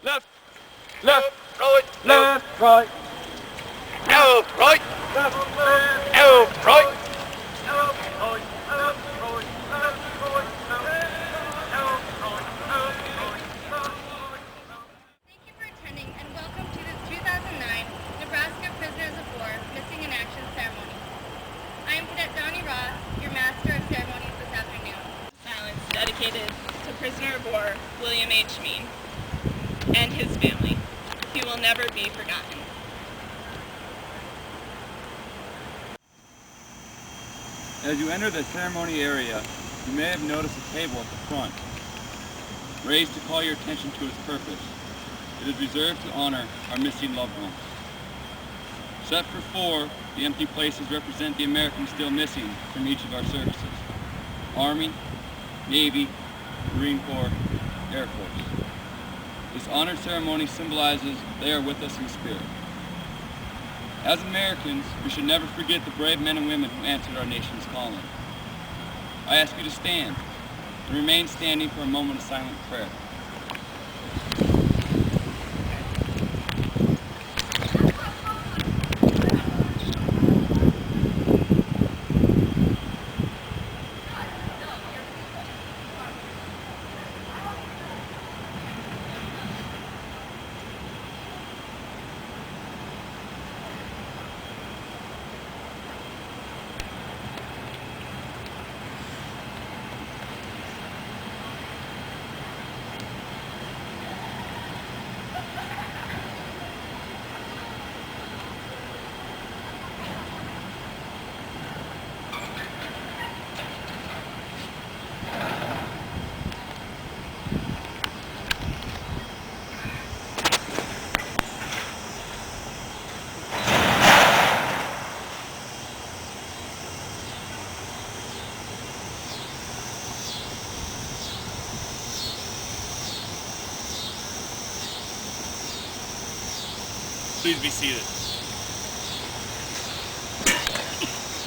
Left, left, right, left, right, no, right, left, no, right. Thank you for attending and welcome to the 2009 Nebraska Prisoners of War Missing in Action Ceremony. I am Cadet Donnie Ross, your Master of Ceremonies this afternoon. Silence dedicated to prisoner of war William H. Mean and his family. He will never be forgotten. As you enter the ceremony area, you may have noticed a table at the front, raised to call your attention to its purpose. It is reserved to honor our missing loved ones. Set for 4, the empty places represent the Americans still missing from each of our services: Army, Navy, Marine Corps, Air Force. This honor ceremony symbolizes they are with us in spirit. As Americans, we should never forget the brave men and women who answered our nation's calling. I ask you to stand and remain standing for a moment of silent prayer. Please be seated.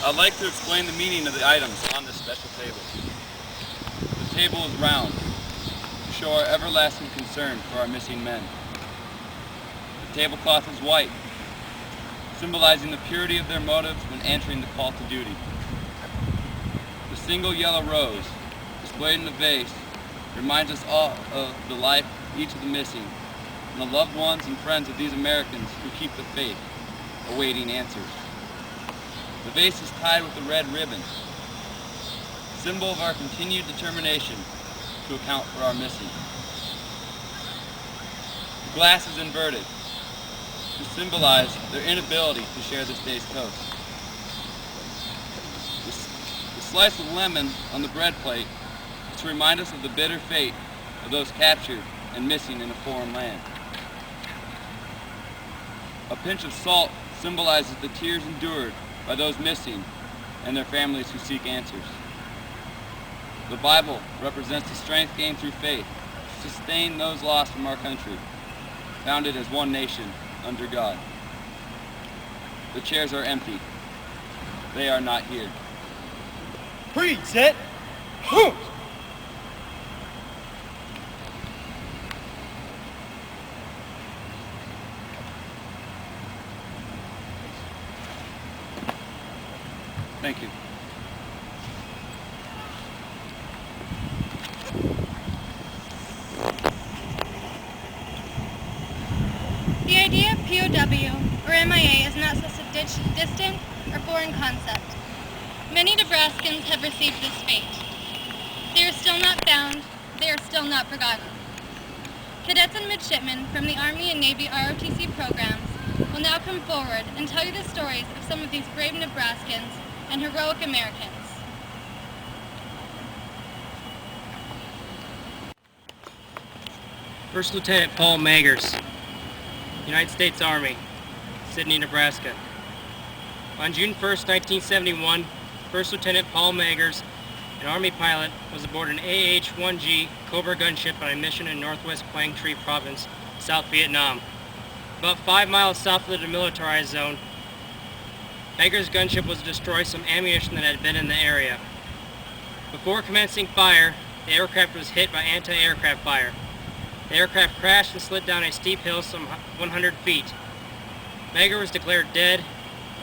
I'd like to explain the meaning of the items on this special table. The table is round to show our everlasting concern for our missing men. The tablecloth is white, symbolizing the purity of their motives when answering the call to duty. The single yellow rose displayed in the vase reminds us all of the life of each of the missing and the loved ones and friends of these Americans who keep the faith, awaiting answers. The vase is tied with a red ribbon, symbol of our continued determination to account for our missing. The glass is inverted to symbolize their inability to share this day's toast. The slice of lemon on the bread plate is to remind us of the bitter fate of those captured and missing in a foreign land. A pinch of salt symbolizes the tears endured by those missing and their families who seek answers. The Bible represents the strength gained through faith to sustain those lost from our country, founded as one nation under God. The chairs are empty. They are not here. preset, Thank you. The idea of POW, or MIA, is not such a distant or foreign concept. Many Nebraskans have received this fate. They are still not found, they are still not forgotten. Cadets and midshipmen from the Army and Navy ROTC programs will now come forward and tell you the stories of some of these brave Nebraskans and heroic Americans. First Lieutenant Paul Magers, United States Army, Sidney, Nebraska. On June 1st, 1971, First Lieutenant Paul Magers, an Army pilot, was aboard an AH-1G Cobra gunship on a mission in northwest Quang Tri Province, South Vietnam. About 5 miles south of the demilitarized zone, Magers' gunship was to destroy some ammunition that had been in the area. Before commencing fire, the aircraft was hit by anti-aircraft fire. The aircraft crashed and slid down a steep hill some 100 feet. Mager was declared dead,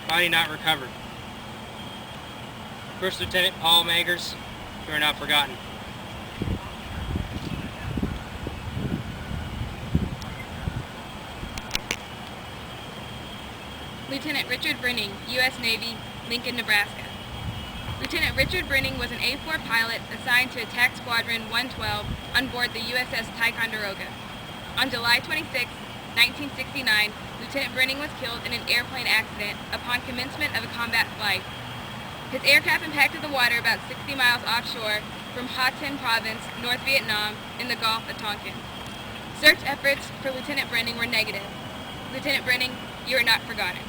body not recovered. First Lieutenant Paul Magers, you are not forgotten. Lieutenant Richard Brinning, U.S. Navy, Lincoln, Nebraska. Lieutenant Richard Brinning was an A-4 pilot assigned to Attack Squadron 112 on board the USS Ticonderoga. On July 26, 1969, Lieutenant Brinning was killed in an airplane accident upon commencement of a combat flight. His aircraft impacted the water about 60 miles offshore from Ha Tinh Province, North Vietnam, in the Gulf of Tonkin. Search efforts for Lieutenant Brinning were negative. Lieutenant Brinning, you are not forgotten.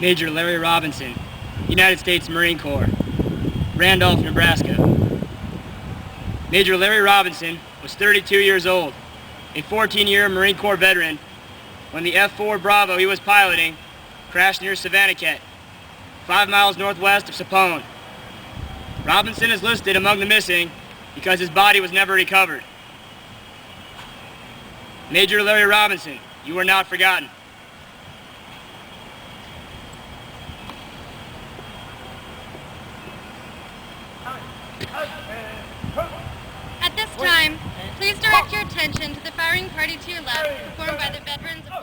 Major Larry Robinson, United States Marine Corps, Randolph, Nebraska. Major Larry Robinson was 32 years old, a 14-year Marine Corps veteran, when the F-4 Bravo he was piloting crashed near Savannakhet, 5 miles northwest of Sapone. Robinson is listed among the missing because his body was never recovered. Major Larry Robinson, you are not forgotten. At this time, please direct your attention to the firing party to your left, performed by the veterans of